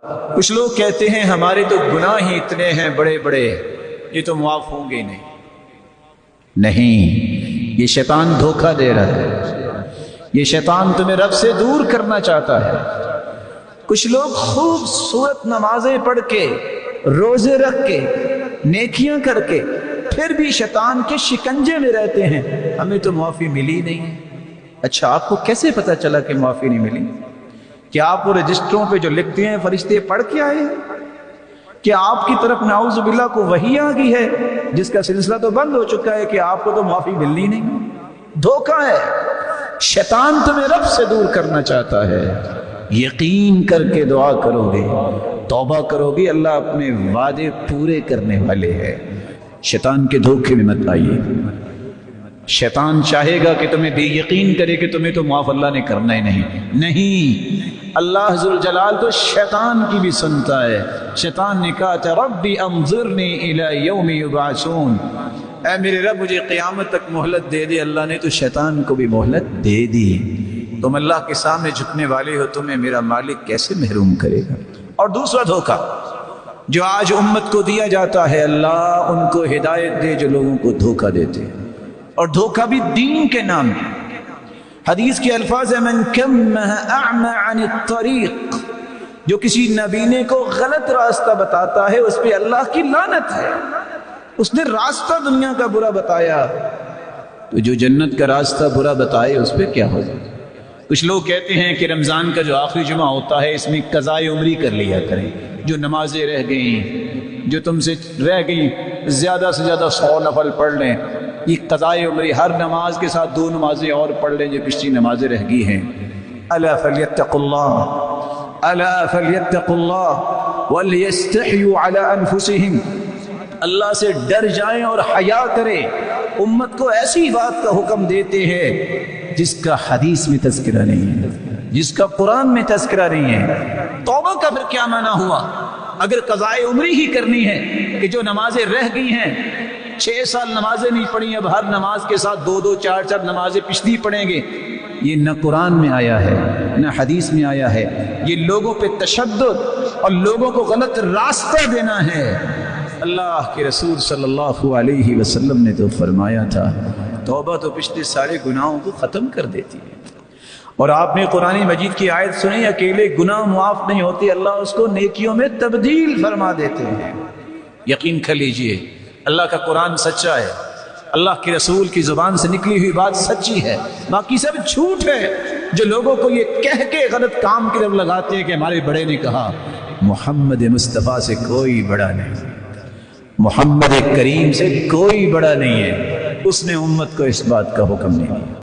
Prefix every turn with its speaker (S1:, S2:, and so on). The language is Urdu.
S1: کچھ لوگ کہتے ہیں ہمارے تو گناہ ہی اتنے ہیں بڑے بڑے، یہ تو معاف ہوں گے نہیں، یہ شیطان دھوکہ دے رہا ہے، یہ شیطان تمہیں رب سے دور کرنا چاہتا ہے۔ کچھ لوگ خوبصورت نمازیں پڑھ کے، روزے رکھ کے، نیکیاں کر کے، پھر بھی شیطان کے شکنجے میں رہتے ہیں، ہمیں تو معافی ملی نہیں ہے۔ اچھا، آپ کو کیسے پتا چلا کہ معافی نہیں ملی؟ کیا آپ وہ رجسٹروں پہ جو لکھتے ہیں فرشتے پڑھ کے آئے ہیں؟ کیا آپ کی طرف نعوذ باللہ کو وحی آ گئی ہے جس کا سلسلہ تو بند ہو چکا ہے کہ آپ کو تو معافی ملنی نہیں؟ دھوکہ ہے، شیطان تمہیں رب سے دور کرنا چاہتا ہے۔ یقین کر کے دعا کرو گے، توبہ کرو گے، اللہ اپنے وعدے پورے کرنے والے ہیں۔ شیطان کے دھوکے میں مت آئیے۔ شیطان چاہے گا کہ تمہیں بے یقین کرے کہ تمہیں تو معاف اللہ نے کرنا ہی نہیں۔ اللہ ذوالجلال تو شیطان کی بھی سنتا ہے۔ شیطان نے کہا تھا ربی انظرنی الی یوم یبعثون، اے میرے رب مجھے قیامت تک مہلت دے دے۔ اللہ نے تو شیطان کو بھی مہلت دے دی۔ تم اللہ کے سامنے جھکنے والے ہو، تمہیں میرا مالک کیسے محروم کرے گا؟ اور دوسرا دھوکہ جو آج امت کو دیا جاتا ہے، اللہ ان کو ہدایت دے جو لوگوں کو دھوکہ دیتے ہیں، اور دھوکہ بھی دین کے نام پہ۔ حدیث کے الفاظ ہیں من کمہ اعمى عن الطریق، جو کسی نبینے کو غلط راستہ بتاتا ہے اس پہ اللہ کی لعنت ہے۔ اس نے راستہ دنیا کا برا بتایا، تو جو جنت کا راستہ برا بتائے اس پہ کیا ہوگا؟ کچھ لوگ کہتے ہیں کہ رمضان کا جو آخری جمعہ ہوتا ہے اس میں قضائے عمری کر لیا کریں، جو نمازیں رہ گئیں، جو تم سے رہ گئیں، زیادہ سے زیادہ 100 نفل پڑھ لیں۔ یہ قضائے عمری، ہر نماز کے ساتھ 2 نمازیں اور پڑھ لیں جو پچھلی نمازیں رہ گئی ہیں۔ الا فلیتقوا اللہ، الا فلیتقوا اللہ ولیستحیوا علی انفسہم، اللہ سے ڈر جائیں اور حیا کریں۔ امت کو ایسی بات کا حکم دیتے ہیں جس کا حدیث میں تذکرہ نہیں ہے، جس کا قرآن میں تذکرہ نہیں ہے۔ توبہ کا پھر کیا معنی ہوا؟ اگر قضائے عمری ہی کرنی ہے کہ جو نمازیں رہ گئی ہیں، 6 سال نمازیں نہیں پڑھی، اب ہر نماز کے ساتھ 2 4 نمازیں پچھلی پڑھیں گے، یہ نہ قرآن میں آیا ہے نہ حدیث میں آیا ہے۔ یہ لوگوں پہ تشدد اور لوگوں کو غلط راستہ دینا ہے۔ اللہ کے رسول صلی اللہ علیہ وسلم نے تو فرمایا تھا توبہ تو پچھلے سارے گناہوں کو ختم کر دیتی ہے۔ اور آپ نے قرآن مجید کی آیت سنی، اکیلے گناہ معاف نہیں ہوتے، اللہ اس کو نیکیوں میں تبدیل فرما دیتے ہیں۔ یقین کر لیجئے اللہ کا قرآن سچا ہے، اللہ کے رسول کی زبان سے نکلی ہوئی بات سچی ہے، باقی سب جھوٹ ہے۔ جو لوگوں کو یہ کہہ کے غلط کام کی طرف لگاتے ہیں کہ ہمارے بڑے نے کہا، محمد مصطفیٰ سے کوئی بڑا نہیں، محمد کریم سے کوئی بڑا نہیں ہے، اس نے امت کو اس بات کا حکم نہیں دیا۔